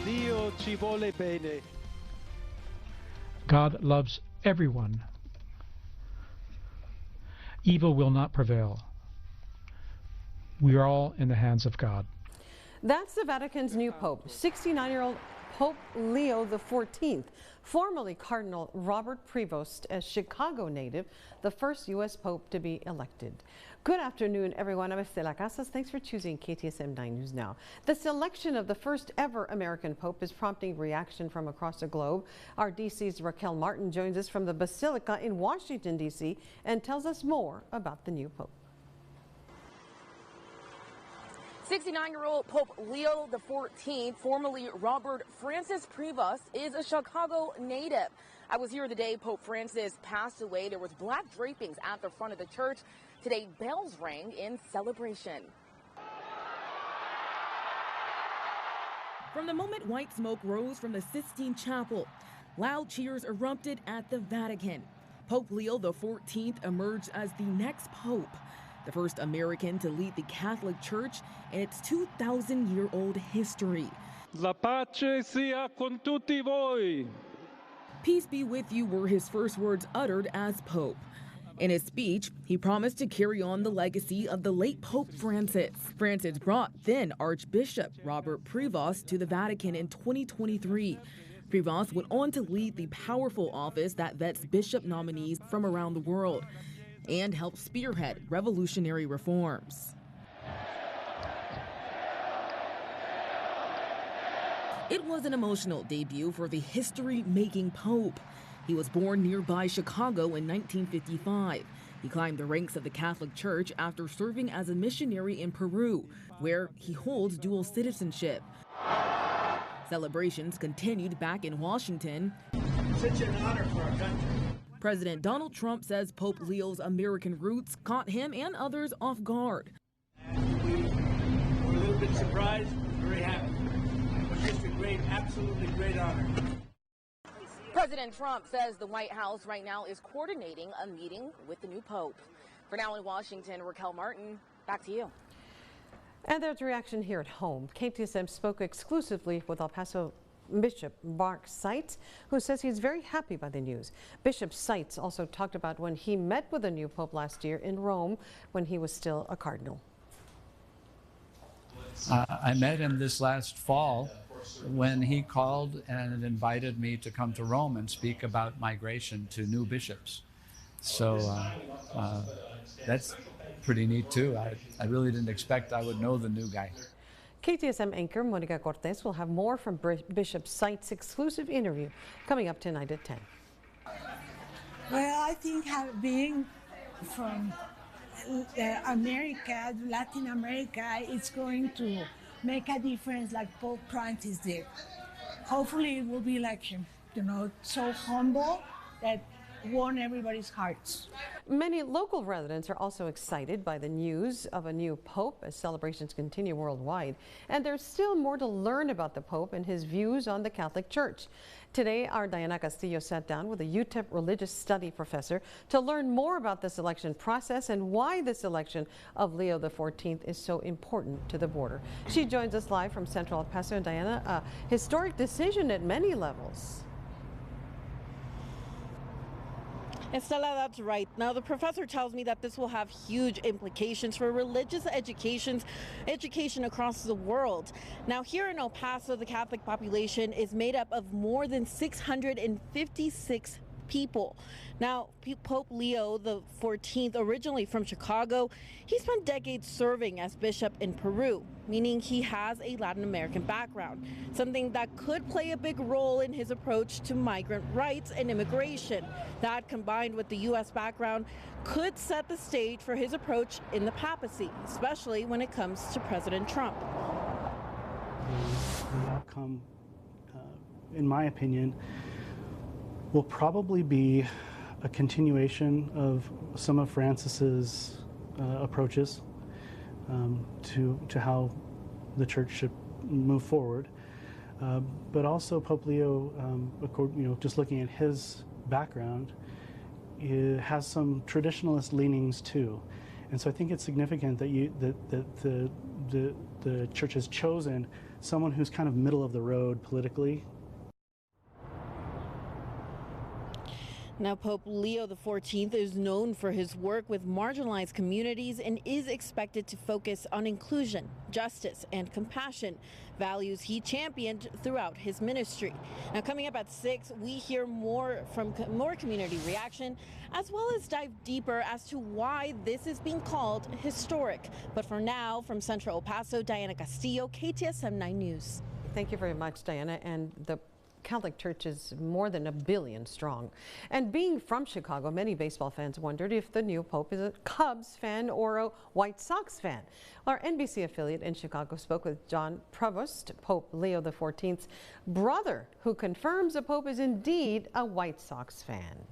Dio ci vuole bene. God loves everyone. Evil will not prevail. We are all in the hands of God. That's the Vatican's new Pope, 69-year-old Pope Leo XIV, formerly Cardinal Robert Prevost, a Chicago native, the first U.S. Pope to be elected. Good afternoon, everyone. I'm Estela Casas. Thanks for choosing KTSM 9 News Now. The selection of the first ever American Pope is prompting reaction from across the globe. Our DC's Raquel Martin joins us from the Basilica in Washington, D.C. and tells us more about the new Pope. 69-year-old Pope Leo XIV, formerly Robert Francis Prevost, is a Chicago native. I was here the day Pope Francis passed away. There was black drapings at the front of the church. Today, bells rang in celebration. From the moment white smoke rose from the Sistine Chapel, loud cheers erupted at the Vatican. Pope Leo XIV emerged as the next pope, the first American to lead the Catholic Church in its 2,000-year-old history. La pace sia con tutti voi. Peace be with you were his first words uttered as Pope. In his speech, he promised to carry on the legacy of the late Pope Francis. Francis brought then Archbishop Robert Prevost to the Vatican in 2023. Prevost went on to lead the powerful office that vets bishop nominees from around the world and helped spearhead revolutionary reforms. It was an emotional debut for the history-making Pope. He was born nearby Chicago in 1955. He climbed the ranks of the Catholic Church after serving as a missionary in Peru, where he holds dual citizenship. Celebrations continued back in Washington. Such an honor for our country. President Donald Trump says Pope Leo's American roots caught him and others off guard. We were a little bit surprised, very happy. It was just a great, absolutely great honor. President Trump says the White House right now is coordinating a meeting with the new Pope. For now in Washington, Raquel Martin, back to you. And there's reaction here at home. KTSM spoke exclusively with El Paso Bishop Mark Seitz, who says he's very happy by the news. Bishop Seitz also talked about when he met with the new Pope last year in Rome when he was still a cardinal. I met him this last fall when he called and invited me to come to Rome and speak about migration to new bishops. So that's pretty neat too. I really didn't expect I would know the new guy. KTSM anchor Monica Cortez will have more from Bishop Seitz' exclusive interview coming up tonight at 10. Well, I think being from America, Latin America, it's going to make a difference like Pope Francis did. Hopefully it will be like him, so humble that won everybody's hearts. Many local residents are also excited by the news of a new Pope as celebrations continue worldwide. And there's still more to learn about the Pope and his views on the Catholic Church. Today, our Diana Castillo sat down with a UTEP religious study professor to learn more about this election process and why this election of Leo XIV is so important to the border. She joins us live from Central El Paso. And Diana, a historic decision at many levels. Estela, that's right. Now, the professor tells me that this will have huge implications for religious education across the world. Now, here in El Paso, the Catholic population is made up of more than 656 people. Now, Pope Leo XIV, originally from Chicago, he spent decades serving as bishop in Peru, meaning he has a Latin American background, something that could play a big role in his approach to migrant rights and immigration. That, combined with the U.S. background, could set the stage for his approach in the papacy, especially when it comes to President Trump. The outcome, in my opinion, will probably be a continuation of some of Francis's approaches to how the church should move forward. But also Pope Leo, just looking at his background, has some traditionalist leanings too. And so I think it's significant that the church has chosen someone who's kind of middle of the road politically. Now, Pope Leo XIV is known for his work with marginalized communities and is expected to focus on inclusion, justice, and compassion, values he championed throughout his ministry. Now, coming up at 6, we hear more community reaction, as well as dive deeper as to why this is being called historic. But for now, from Central El Paso, Diana Castillo, KTSM 9 News. Thank you very much, Diana. And the Catholic Church is more than 1 billion strong. And being from Chicago, many baseball fans wondered if the new Pope is a Cubs fan or a White Sox fan. Our NBC affiliate in Chicago spoke with John Provost, Pope Leo XIV's brother, who confirms the Pope is indeed a White Sox fan.